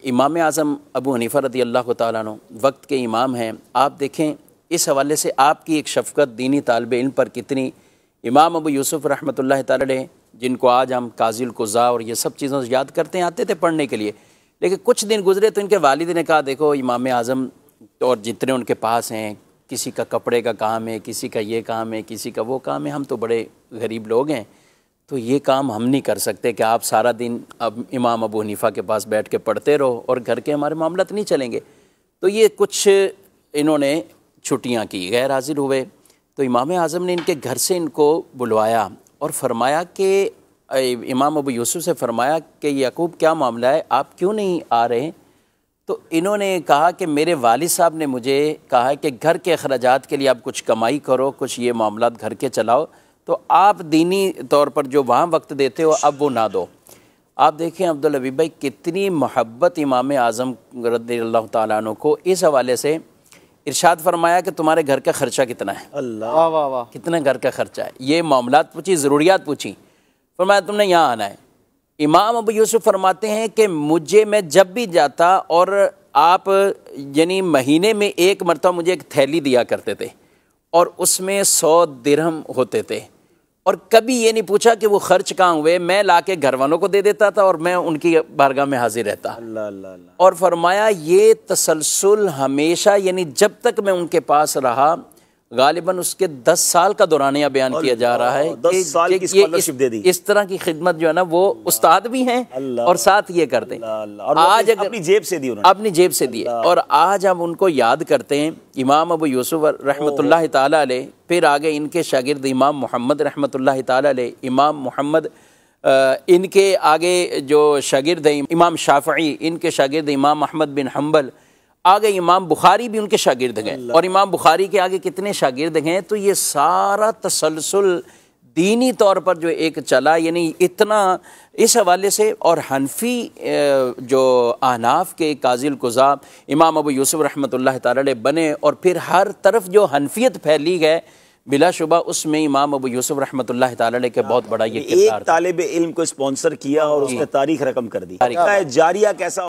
इमाम आज़म अबू हनीफ़ा रज़ी अल्लाह तआला अन्हु वक्त के इमाम हैं। आप देखें इस हवाले से आपकी एक शफ़क़त दीनी तालिब इल्म पर कितनी। इमाम अबू यूसुफ़ रहमतुल्लाह तआला अलैह, जिनको आज हम काज़िल क़ुज़ा और ये सब चीज़ों से याद करते हैं, आते थे पढ़ने के लिए, लेकिन कुछ दिन गुज़रे तो इनके वालिद ने कहा देखो इमाम आज़म और जितने उनके पास हैं, किसी का कपड़े का काम है, किसी का ये काम है, किसी का वो काम है, हम तो बड़े गरीब लोग हैं, तो ये काम हम नहीं कर सकते कि आप सारा दिन अब इमाम अबू हनीफ़ा के पास बैठ के पढ़ते रहो और घर के हमारे मामलात नहीं चलेंगे। तो ये कुछ इन्होंने छुट्टियां की, गैर हाजिर हुए। तो इमाम आज़म ने इनके घर से इनको बुलवाया और फरमाया कि इमाम अबू यूसुफ़ से फरमाया कि याकूब क्या मामला है, आप क्यों नहीं आ रहे? तो इन्होंने कहा कि मेरे वालिद साहब ने मुझे कहा है कि घर के अखराजात के लिए आप कुछ कमाई करो, कुछ ये मामलात घर के चलाओ, तो आप दीनी तौर पर जो वहाँ वक्त देते हो अब वो ना दो। आप देखें अब्दुल हबीब भाई कितनी मोहब्बत इमाम आज़म रज़ियल्लाहु तआला अन्हु को इस हवाले से इरशाद फरमाया कि तुम्हारे घर का ख़र्चा कितना है, अल्लाह वाह वाह वाह, कितना घर का ख़र्चा है, ये मामलात पूछी, ज़रूरियात पूछी, फरमाया तुमने यहाँ आना है। इमाम अबू यूसुफ़ फरमाते हैं कि मुझे, मैं जब भी जाता और आप यानी महीने में एक मरतबा मुझे एक थैली दिया करते थे और उसमें 100 दिरहम होते थे, और कभी ये नहीं पूछा कि वो खर्च कहाँ हुए, मैं लाके घर वालों को दे देता था और मैं उनकी बारगाह में हाजिर रहता। अल्लाह अल्लाह अल्लाह। और फरमाया ये तसलसल हमेशा, यानी जब तक मैं उनके पास रहा, गालिबन उसके 10 साल का दौरानिया बयान किया जा रहा है 10 साल की स्कॉलरशिप दे दी। इस तरह की खिदमत जो है ना, वो उस्ताद भी हैं और साथ ये करते हैं। और आज अपनी जेब से दी उन्होंने, अपनी जेब से दी। और आज हम उनको याद करते हैं, इमाम अबू यूसुफ रहमतुल्लाह ताला अलैह, फिर आगे इनके शागिर्द इमाम मोहम्मद रहमतुल्लाह ताला अलैह, इमाम मोहम्मद, इनके आगे जो शागिर्द हैं इमाम शाफ़ई, इनके शागिर्द इमाम अहमद बिन हम्बल, आगे इमाम बुखारी भी उनके शागिर्द हैं, और इमाम बुखारी के आगे कितने शागिर्द हैं। तो ये सारा तसलसल दीनी तौर पर जो एक चला, यानी इतना इस हवाले से। और हनफी जो अहनाफ के काज़िल क़ुज़ा इमाम अबू यूसुफ़ रहमतुल्लाह तआला अलैह बने, और फिर हर तरफ जो हनफियत फैली है, बिलाशुबा उसमें इमाम अबू यूसुफ़ रहमतुल्लाह तआला अलैह के बहुत बड़ा ये किरदार। एक तालिब इल्म को स्पॉन्सर किया और उसने तारीख रकम कर दी। जारिया कैसा